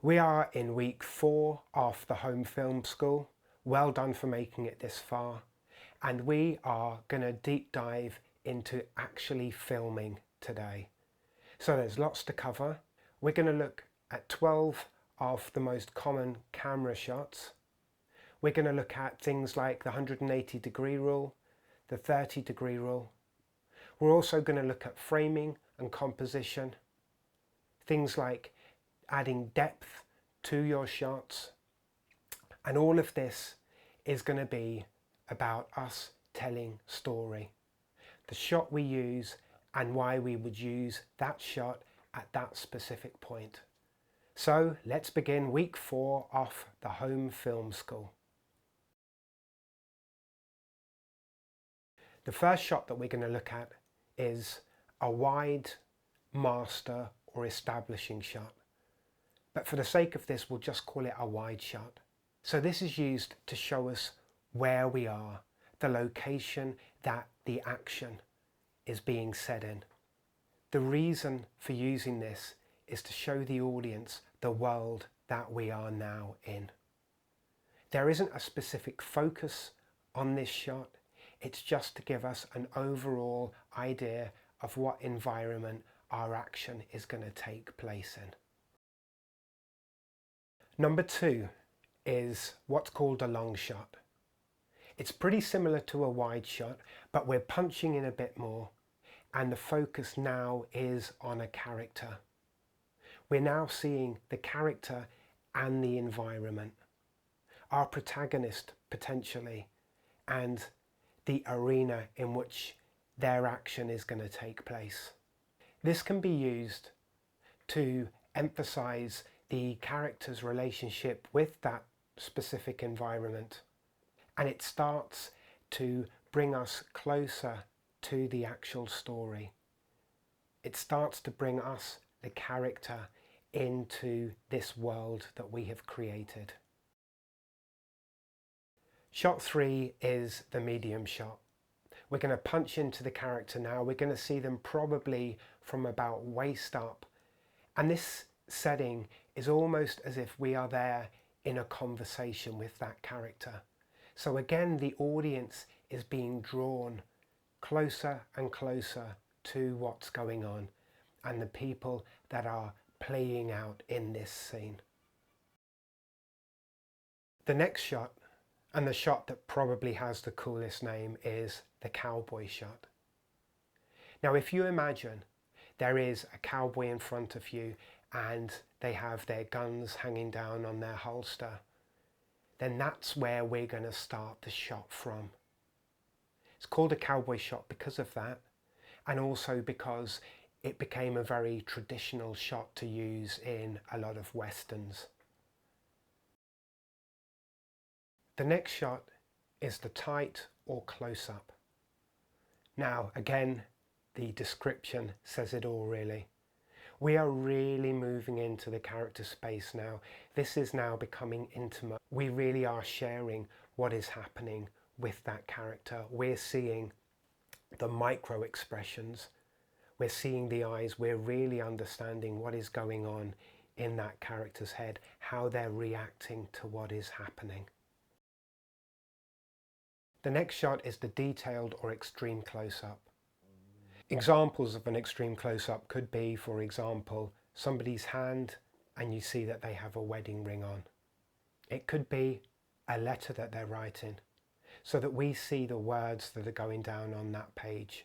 We are in week 4 of the home film school. Well done for making it this far. And we are going to deep dive into actually filming today. So there's lots to cover. We're going to look at 12 of the most common camera shots. We're going to look at things like the 180-degree rule, the 30-degree rule. We're also going to look at framing and composition, things like adding depth to your shots. And all of this is going to be about us telling story. The shot we use and why we would use that shot at that specific point. So let's begin week 4 of the home film school. The first shot that we're going to look at is a wide master or establishing shot. But for the sake of this, we'll just call it a wide shot. So this is used to show us where we are, the location that the action is being said in. The reason for using this is to show the audience the world that we are now in. There isn't a specific focus on this shot. It's just to give us an overall idea of what environment our action is going to take place in. Number 2 is what's called a long shot. It's pretty similar to a wide shot, but we're punching in a bit more, and the focus now is on a character. We're now seeing the character and the environment, our protagonist potentially, and the arena in which their action is going to take place. This can be used to emphasize the character's relationship with that specific environment, and it starts to bring us closer to the actual story. It starts to bring us, the character, into this world that we have created. Shot 3 is the medium shot. We're going to punch into the character now. We're going to see them probably from about waist up. And this setting is almost as if we are there in a conversation with that character. So again, the audience is being drawn closer and closer to what's going on and the people that are playing out in this scene. The next shot, and the shot that probably has the coolest name, is the cowboy shot. Now, if you imagine there is a cowboy in front of you and they have their guns hanging down on their holster, then that's where we're going to start the shot from. It's called a cowboy shot because of that, and also because it became a very traditional shot to use in a lot of westerns. The next shot is the tight or close-up. Now, again, the description says it all really. We are really moving into the character space now. This is now becoming intimate. We really are sharing what is happening with that character. We're seeing the micro expressions. We're seeing the eyes. We're really understanding what is going on in that character's head, how they're reacting to what is happening. The next shot is the detailed or extreme close-up. Examples of an extreme close-up could be, for example, somebody's hand and you see that they have a wedding ring on. It could be a letter that they're writing, so that we see the words that are going down on that page.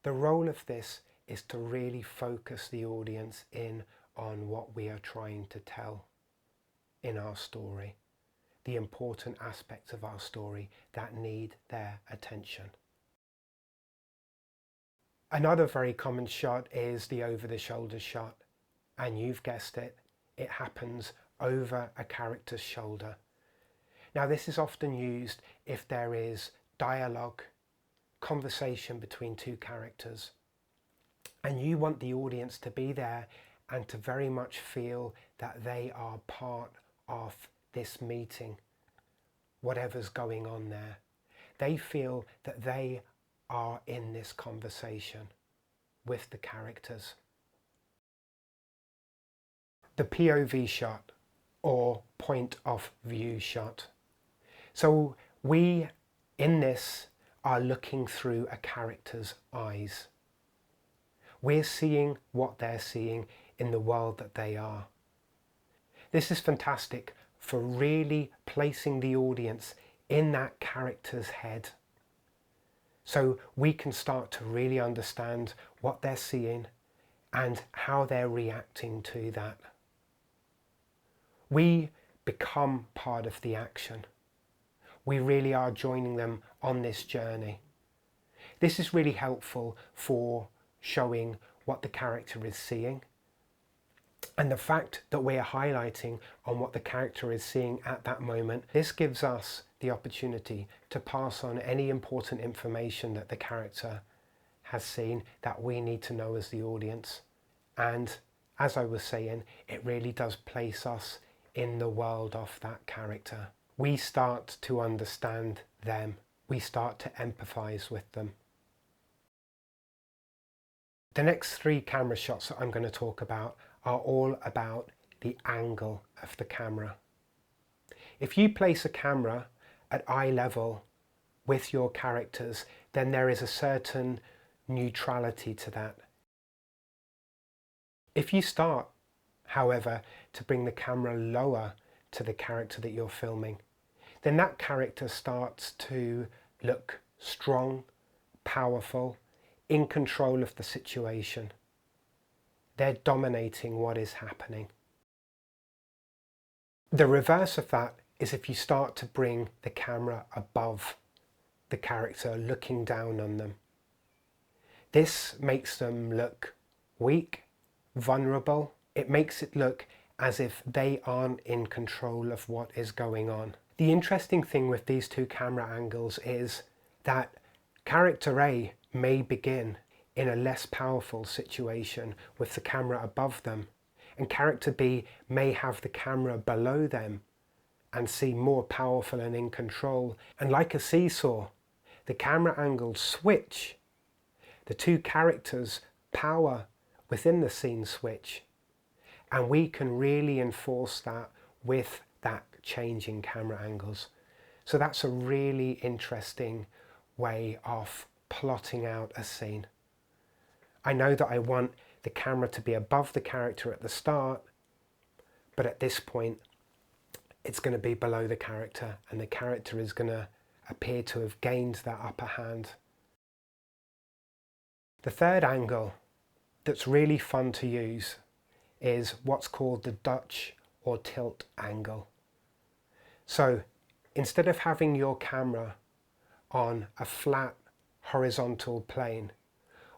The role of this is to really focus the audience in on what we are trying to tell in our story, the important aspects of our story that need their attention. Another very common shot is the over-the-shoulder shot, and you've guessed it, it happens over a character's shoulder. Now, this is often used if there is dialogue, conversation between two characters, and you want the audience to be there and to very much feel that they are part of this meeting, whatever's going on there. They feel that they are in this conversation with the characters. the POV shot, or point of view shot. So we, in this, are looking through a character's eyes. We're seeing what they're seeing in the world that they are. This is fantastic for really placing the audience in that character's head, so we can start to really understand what they're seeing and how they're reacting to that. We become part of the action. We really are joining them on this journey. This is really helpful for showing what the character is seeing, and the fact that we're highlighting on what the character is seeing at that moment. This gives us the opportunity to pass on any important information that the character has seen that we need to know as the audience. And as I was saying, it really does place us in the world of that character. We start to understand them. We start to empathize with them. The next 3 camera shots that I'm going to talk about are all about the angle of the camera. If you place a camera at eye level with your characters, then there is a certain neutrality to that. If you start, however, to bring the camera lower to the character that you're filming, then that character starts to look strong, powerful, in control of the situation. They're dominating what is happening. The reverse of that is if you start to bring the camera above the character, looking down on them. This makes them look weak, vulnerable. It makes it look as if they aren't in control of what is going on. The interesting thing with these 2 camera angles is that character A may begin in a less powerful situation with the camera above them, and character B may have the camera below them and seem more powerful and in control. And like a seesaw, the camera angles switch. The 2 characters' power within the scene switch, and we can really enforce that with that change in camera angles. So that's a really interesting way of plotting out a scene. I know that I want the camera to be above the character at the start, but at this point it's going to be below the character, and the character is going to appear to have gained that upper hand. The third angle that's really fun to use is what's called the Dutch or tilt angle. So instead of having your camera on a flat horizontal plane,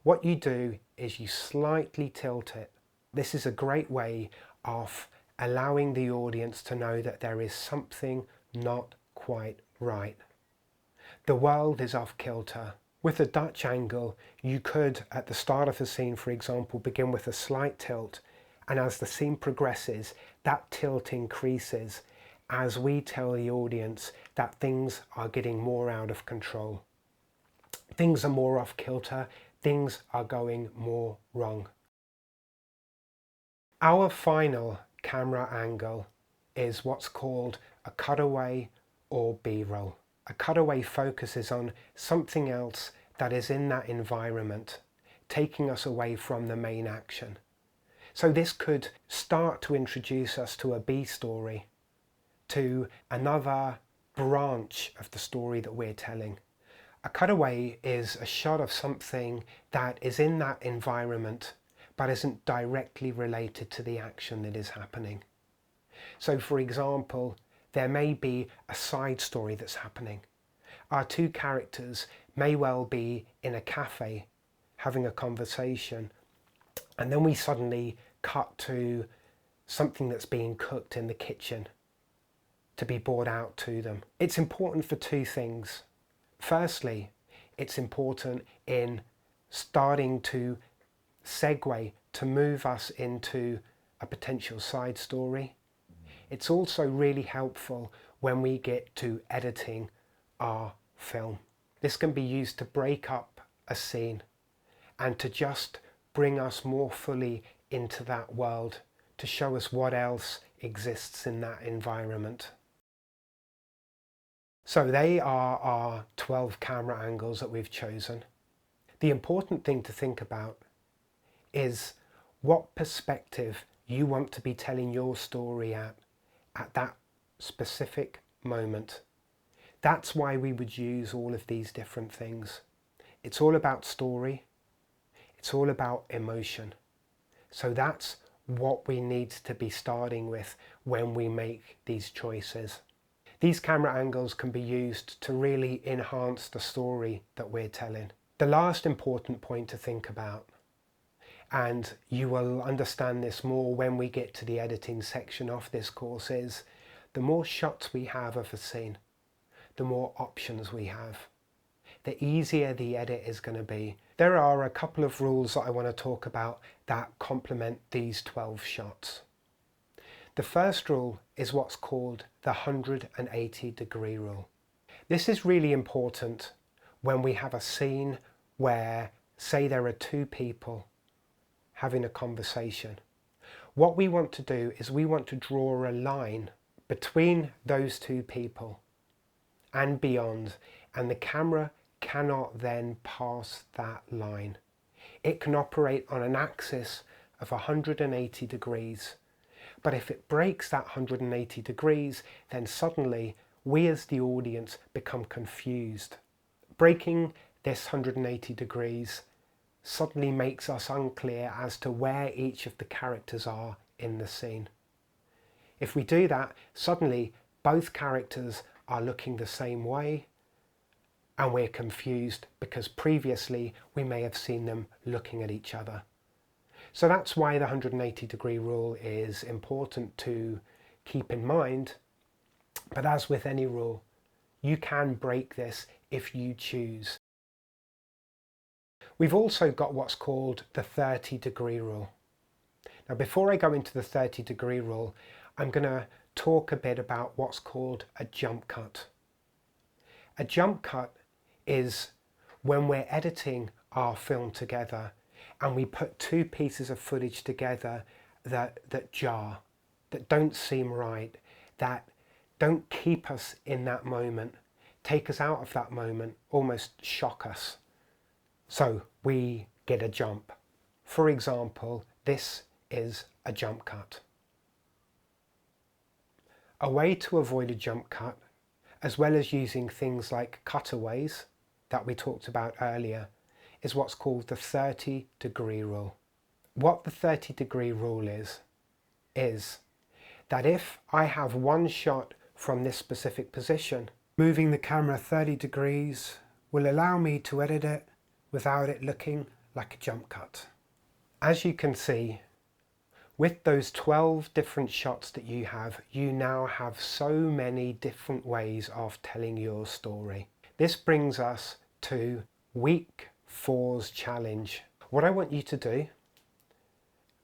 what you do is you slightly tilt it. This is a great way of allowing the audience to know that there is something not quite right. The world is off kilter. With a Dutch angle, you could, at the start of a scene, for example, begin with a slight tilt, and as the scene progresses, that tilt increases as we tell the audience that things are getting more out of control. Things are more off kilter, things are going more wrong. Our final camera angle is what's called a cutaway or B-roll. A cutaway focuses on something else that is in that environment, taking us away from the main action. So this could start to introduce us to a B story, to another branch of the story that we're telling. A cutaway is a shot of something that is in that environment but isn't directly related to the action that is happening. So for example, there may be a side story that's happening. Our 2 characters may well be in a cafe having a conversation, and then we suddenly cut to something that's being cooked in the kitchen to be brought out to them. It's important for 2 things. Firstly, it's important in starting to segue to move us into a potential side story. It's also really helpful when we get to editing our film. This can be used to break up a scene and to just bring us more fully into that world, to show us what else exists in that environment. So they are our 12 camera angles that we've chosen. The important thing to think about is what perspective you want to be telling your story at that specific moment. That's why we would use all of these different things. It's all about story. It's all about emotion. So that's what we need to be starting with when we make these choices. These camera angles can be used to really enhance the story that we're telling. The last important point to think about, and you will understand this more when we get to the editing section of this course, is the more shots we have of a scene, the more options we have, the easier the edit is going to be. There are a couple of rules that I want to talk about that complement these 12 shots. The first rule is what's called the 180-degree rule. This is really important when we have a scene where, say, there are two people having a conversation. What we want to do is we want to draw a line between those two people and beyond, and the camera cannot then pass that line. It can operate on an axis of 180 degrees. But if it breaks that 180 degrees, then suddenly we as the audience become confused. Breaking this 180 degrees suddenly makes us unclear as to where each of the characters are in the scene. If we do that, suddenly both characters are looking the same way and we're confused because previously we may have seen them looking at each other. So that's why the 180-degree rule is important to keep in mind. But as with any rule, you can break this if you choose. We've also got what's called the 30-degree rule. Now, before I go into the 30-degree rule, I'm going to talk a bit about what's called a jump cut. A jump cut is when we're editing our film together and we put two pieces of footage together that jar, that don't seem right, that don't keep us in that moment, take us out of that moment, almost shock us. So we get a jump. For example, this is a jump cut. A way to avoid a jump cut, as well as using things like cutaways that we talked about earlier, is what's called the 30-degree rule. What the 30-degree rule is that if I have one shot from this specific position, moving the camera 30 degrees will allow me to edit it without it looking like a jump cut. As you can see, with those 12 different shots that you now have so many different ways of telling your story. This brings us to week 4's challenge. What I want you to do,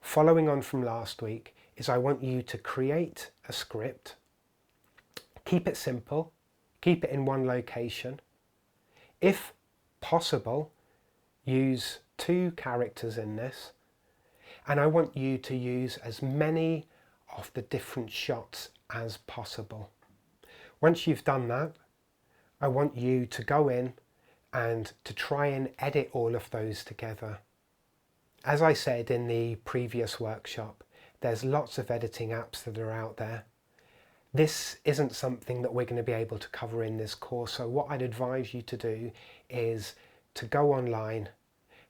following on from last week, is I want you to create a script, keep it simple, keep it in one location. If possible, use 2 characters in this, and I want you to use as many of the different shots as possible. Once you've done that, I want you to go in and to try and edit all of those together. As I said in the previous workshop, there's lots of editing apps that are out there. This isn't something that we're going to be able to cover in this course, so what I'd advise you to do is to go online,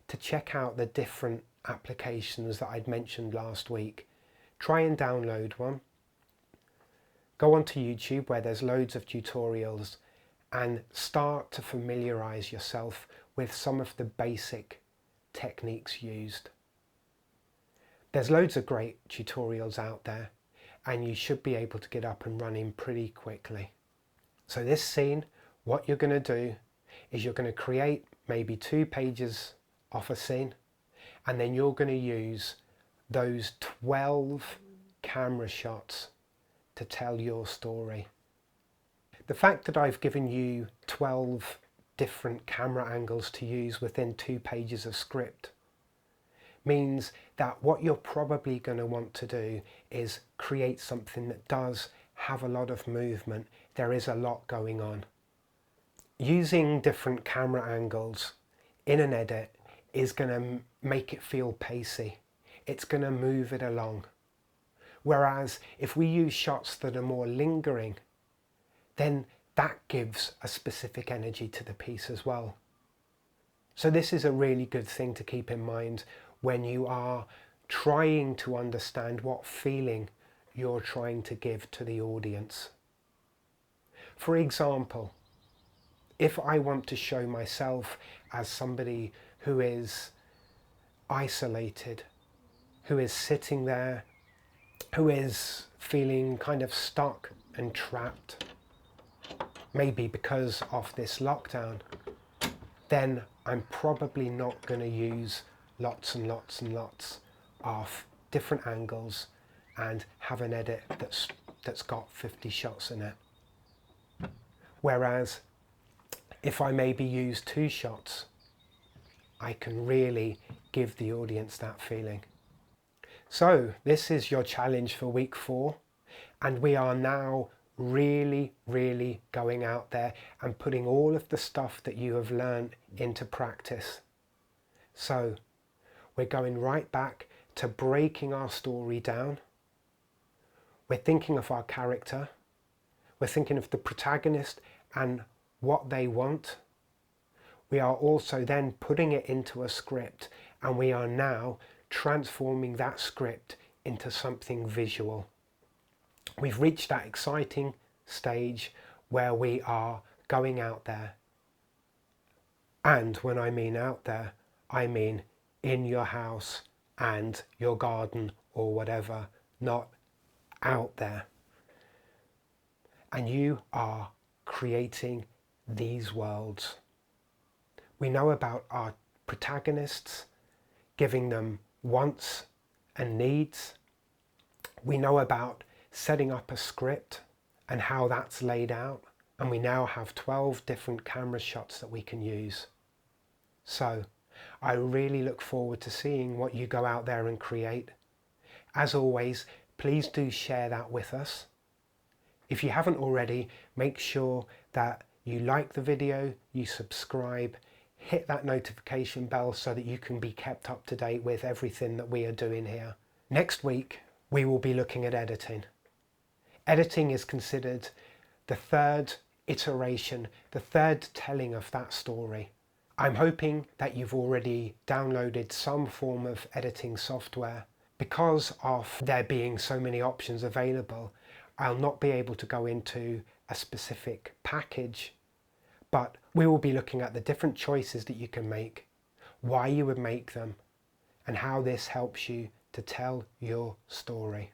to check out the different applications that I'd mentioned last week. Try and download one. Go onto YouTube where there's loads of tutorials and start to familiarize yourself with some of the basic techniques used. There's loads of great tutorials out there and you should be able to get up and running pretty quickly. So this scene, what you're going to do is you're going to create maybe 2 pages of a scene, and then you're going to use those 12 camera shots to tell your story. The fact that I've given you 12 different camera angles to use within 2 pages of script means that what you're probably going to want to do is create something that does have a lot of movement. There is a lot going on. Using different camera angles in an edit is going to make it feel pacey. It's going to move it along. Whereas if we use shots that are more lingering, then that gives a specific energy to the piece as well. So this is a really good thing to keep in mind when you are trying to understand what feeling you're trying to give to the audience. For example, if I want to show myself as somebody who is isolated, who is sitting there, who is feeling kind of stuck and trapped, maybe because of this lockdown, then I'm probably not going to use lots and lots and lots of different angles and have an edit that's got 50 shots in it. Whereas if I maybe use 2 shots, I can really give the audience that feeling. So this is your challenge for week 4, and we are now really going out there and putting all of the stuff that you have learned into practice. So we're going right back to breaking our story down. We're thinking of our character. We're thinking of the protagonist and what they want. We are also then putting it into a script, and we are now transforming that script into something visual. We've reached that exciting stage where we are going out there. And when I mean out there, I mean in your house and your garden or whatever, not out there. And you are creating these worlds. We know about our protagonists, giving them wants and needs. We know about setting up a script and how that's laid out, and we now have 12 different camera shots that we can use. So I really look forward to seeing what you go out there and create. As always, please do share that with us. If you haven't already, make sure that you like the video, you subscribe, hit that notification bell so that you can be kept up to date with everything that we are doing here. Next week, we will be looking at editing. Editing is considered the third iteration, the third telling of that story. I'm hoping that you've already downloaded some form of editing software. Because of there being so many options available, I'll not be able to go into a specific package, but we will be looking at the different choices that you can make, why you would make them, and how this helps you to tell your story.